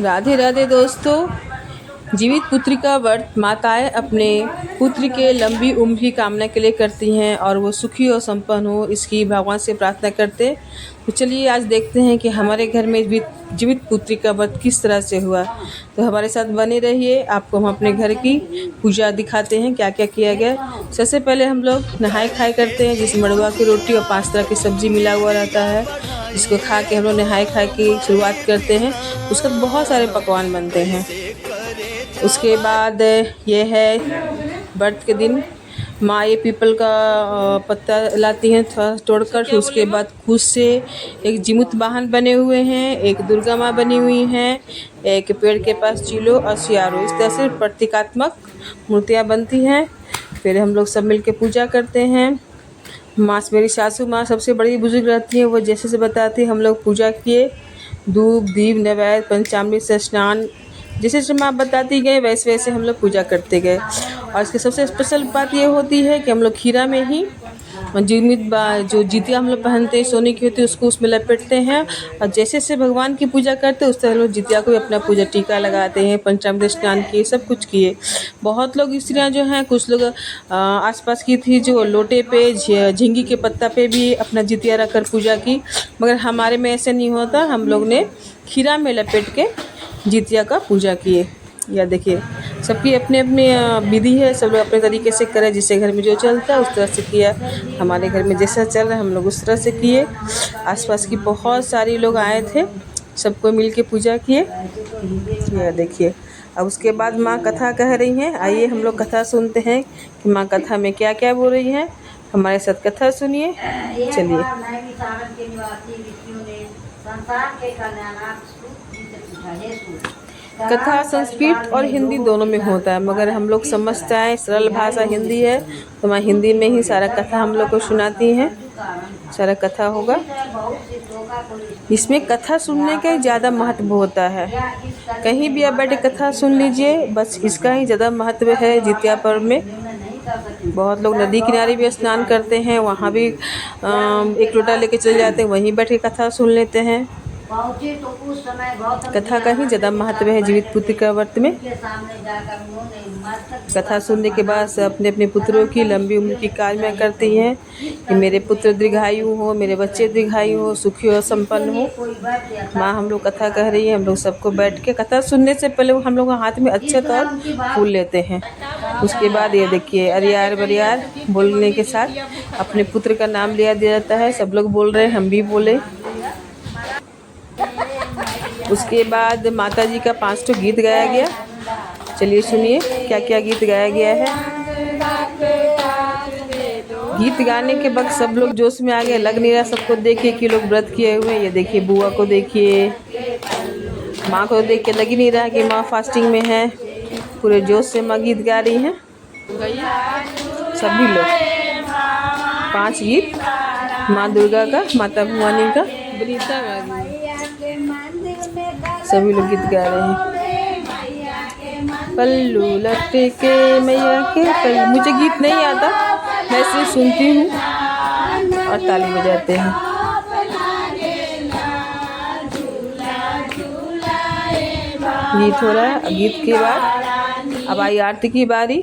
राधे राधे दोस्तों। जीवित पुत्री का व्रत माताएं अपने पुत्र के लंबी उम्र की कामना के लिए करती हैं और वो सुखी और संपन्न हो, इसकी भगवान से प्रार्थना करते। तो चलिए आज देखते हैं कि हमारे घर में जीवित पुत्री का व्रत किस तरह से हुआ। तो हमारे साथ बने रहिए, आपको हम अपने घर की पूजा दिखाते हैं क्या क्या किया गया। सबसे पहले हम लोग नहाए खाए करते हैं, जिसमें मड़ुआ की रोटी और 5 तरह की सब्जी मिला हुआ रहता है, जिसको खा के हम लोग नहाए खाए की शुरुआत करते हैं। उसके बाद बहुत सारे पकवान बनते हैं। उसके बाद ये है व्रत के दिन माँ ये पीपल का पत्ता लाती हैं थोड़ा तोड़कर। फिर उसके बाद खुद से एक जीमूत वाहन बने हुए हैं, एक दुर्गा माँ बनी हुई हैं, एक पेड़ के पास चिलो और सियारो, इस तरह से प्रतीकात्मक मूर्तियाँ बनती हैं। फिर हम लोग सब मिलके पूजा करते हैं। मेरी सासू माँ सबसे बड़ी बुजुर्ग रहती हैं, वो जैसे से बताती है हम लोग पूजा किए, धूप दीप नैवेद्य पंचामृत से स्नान, जैसे जैसे माँ बताती गए वैसे वैसे हम लोग पूजा करते गए। और इसकी सबसे स्पेशल बात ये होती है कि हम लोग खीरा में ही जो जितिया हम लोग पहनते हैं सोने की होती है उसको उसमें लपेटते हैं, और जैसे जैसे भगवान की पूजा करते हैं उस तरह हम लोग जितिया को भी अपना पूजा टीका लगाते हैं, पंचामृत स्नान किए, सब कुछ किए। बहुत लोग स्त्रियाँ जो हैं, कुछ लोग आसपास की थी जो लोटे पे झींगी के पत्ता पे भी अपना जितिया रख कर पूजा की, मगर हमारे में ऐसे नहीं होता। हम लोग ने खीरा में लपेट के जितिया का पूजा किए। या देखिए सबकी अपनी अपनी विधि है, सब लोग अपने तरीके से करें, जिससे घर में जो चलता है उस तरह से किया। हमारे घर में जैसा चल रहा है हम लोग उस तरह से किए। आसपास की बहुत सारे लोग आए थे, सबको मिल के पूजा किए। यह देखिए अब उसके बाद माँ कथा कह रही हैं। आइए हम लोग कथा सुनते हैं कि माँ कथा में क्या क्या बोल रही हैं। हमारे साथ कथा सुनिए। चलिए। कथा संस्कृत और हिंदी दोनों में होता है, मगर हम लोग समझते हैं सरल भाषा हिंदी है, तो मैं हिंदी में ही सारा कथा हम लोग को सुनाती हैं। सारा कथा होगा। इसमें कथा सुनने का ज़्यादा महत्व होता है। कहीं भी आप बैठे कथा सुन लीजिए, बस इसका ही ज़्यादा महत्व है। जितिया पर्व में बहुत लोग नदी किनारे भी स्नान करते हैं, वहाँ भी एक लोटा लेके चले जाते हैं, वहीं बैठ के कथा सुन लेते हैं। कथा का ही ज़्यादा महत्व है जीवित पुत्र का व्रत में। कथा सुनने के बाद सब अपने अपने पुत्रों की लंबी उम्र की कामना करती हैं कि मेरे पुत्र दीर्घायु हो, मेरे बच्चे दीर्घायु हो, सुखी और संपन्न हो। माँ हम लोग कथा कह रही है, हम लोग सबको बैठ के कथा सुनने से पहले हम लोग हाथ में अक्षत और फूल लेते हैं। उसके बाद ये देखिए अरियार बरियार बोलने के साथ अपने पुत्र का नाम लिया दिया जाता है। सब लोग बोल रहे हैं, हम भी बोले। उसके बाद माता जी का 5 ठो गीत गाया गया। चलिए सुनिए क्या क्या गीत गाया गया है। गीत गाने के वक्त सब लोग जोश में आ गए, लग नहीं रहा सबको देखिए कि लोग व्रत किए हुए हैं। ये देखिए बुआ को देखिए, माँ को देख के लग ही नहीं रहा कि माँ फास्टिंग में है। पूरे जोश से माँ गीत गा रही हैं। सभी लोग 5 गीत माँ दुर्गा का, माता भवानी का, सभी लोग गीत गा रहे हैं। पल्लू लटके के मैया के पल्लू। मुझे गीत नहीं आता, मैं सिर्फ सुनती हूँ और ताली बजाते हैं। गीत हो रहा है। गीत के बाद अब आई आरती की बारी।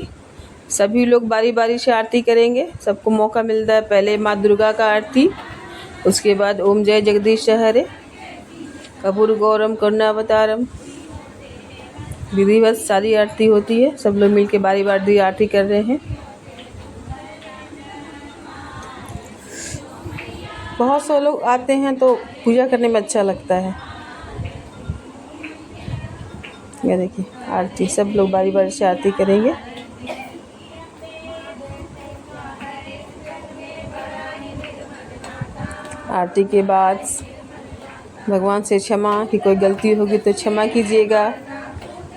सभी लोग बारी बारी से आरती करेंगे, सबको मौका मिलता है। पहले माँ दुर्गा का आरती, उसके बाद ओम जय जगदीश हरे, कपूर गौरम करुणावतारम, विधिवत सारी आरती होती है। सब लोग मिलके बारी बारी आरती कर रहे हैं। बहुत से लोग आते हैं तो पूजा करने में अच्छा लगता है। ये देखिए आरती, सब लोग बारी बारी से आरती करेंगे। आरती के बाद भगवान से क्षमा कि कोई गलती होगी तो क्षमा कीजिएगा।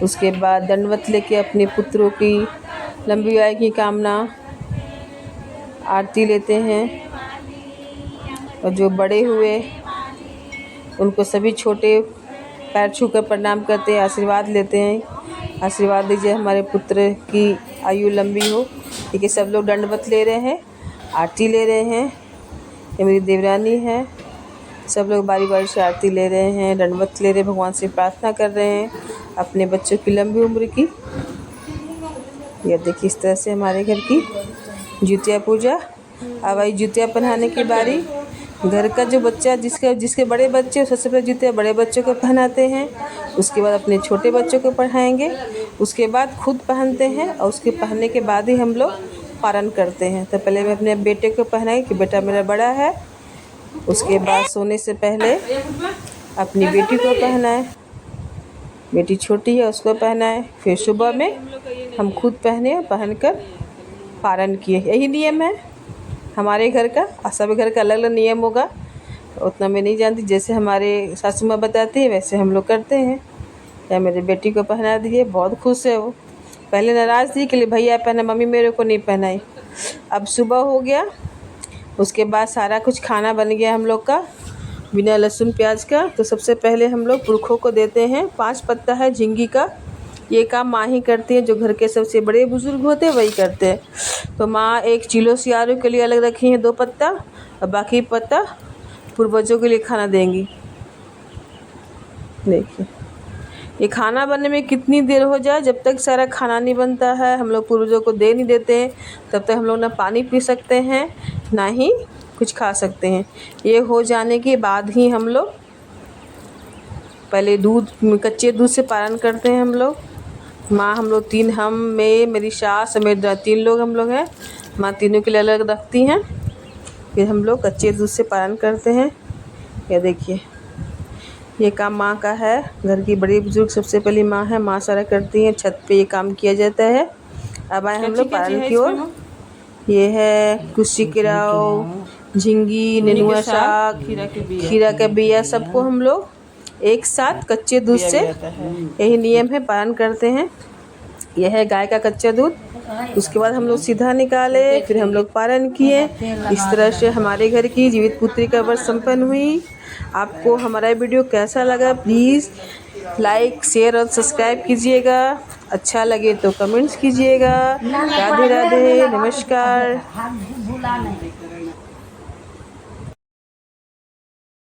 उसके बाद दंडवत लेके अपने पुत्रों की लंबी आयु की कामना आरती लेते हैं, और जो बड़े हुए उनको सभी छोटे पैर छूकर प्रणाम करते हैं, आशीर्वाद लेते हैं। आशीर्वाद दीजिए हमारे पुत्र की आयु लंबी हो। ठीक है, सब लोग दंडवत ले रहे हैं, आरती ले रहे हैं। ये मेरी देवरानी है, सब लोग बारी बारी से आरती ले रहे हैं, दंडवत ले रहे हैं, भगवान से प्रार्थना कर रहे हैं अपने बच्चों की लंबी उम्र की। यह देखिए इस तरह से हमारे घर की जितिया पूजा। अब आई जितिया पहनाने की बारी। घर का जो बच्चा जिसके बड़े बच्चे, सबसे पहले जितिया बड़े बच्चों को पहनाते हैं, उसके बाद अपने छोटे बच्चों को पहनाएंगे, उसके बाद खुद पहनते हैं और उसके पहनने के बाद ही हम लोग पारण करते हैं। तो पहले मैं अपने बेटे को पहनाई कि बेटा मेरा बड़ा है, उसके बाद सोने से पहले अपनी बेटी को पहनाए, बेटी छोटी है उसको पहनाए, फिर सुबह में हम खुद पहने, पहनकर पारण किए। यही नियम है हमारे घर का। सभी घर का अलग अलग नियम होगा, उतना मैं नहीं जानती। जैसे हमारे सासू माँ बताती है वैसे हम लोग करते हैं। या मेरी बेटी को पहना दिए, बहुत खुश है वो। पहले नाराज़ थी कि भैया पहना, मम्मी मेरे को नहीं पहनाई। अब सुबह हो गया, उसके बाद सारा कुछ खाना बन गया हम लोग का बिना लहसुन प्याज का। तो सबसे पहले हम लोग पुरखों को देते हैं। 5 पत्ता है झींगी का, ये काम माँ ही करती है, जो घर के सबसे बड़े बुजुर्ग होते हैं वही करते हैं। तो माँ एक चिलो सियारों के लिए अलग रखी हैं 2 पत्ता, और बाकी पत्ता पूर्वजों के लिए खाना देंगी। देखिए ये खाना बनने में कितनी देर हो जाए, जब तक सारा खाना नहीं बनता है हम लोग पूर्वजों को दे नहीं देते हैं, तब तक हम लोग ना पानी पी सकते हैं ना ही कुछ खा सकते हैं। ये हो जाने के बाद ही हम लोग पहले कच्चे दूध से पारण करते हैं। हम लोग माँ, हम लोग 3, मेरी सास और मेरे 3 लोग हम लोग हैं। माँ तीनों के लिए अलग रखती हैं, फिर हम लोग कच्चे दूध से पारण करते हैं। ये देखिए ये काम माँ का है। घर की बड़ी बुजुर्ग सबसे पहली माँ है, माँ सारा करती हैं। छत पे ये काम किया जाता है। अब आए हम लोग पारण की ओर। ये है कुशी किराओ, झींगी, नेनुआ साग, खीरा का बिया, सबको हम लोग एक साथ कच्चे दूध से, यही नियम है, पारण करते हैं। यह है गाय का कच्चा दूध। उसके बाद हम लोग सीधा निकाले, फिर हम लोग पारण किए। इस तरह से हमारे घर की जीवित पुत्री का व्रत संपन्न हुई। आपको हमारा वीडियो कैसा लगा प्लीज़ लाइक, शेयर और सब्सक्राइब कीजिएगा। अच्छा लगे तो कमेंट्स कीजिएगा। राधे राधे, नमस्कार।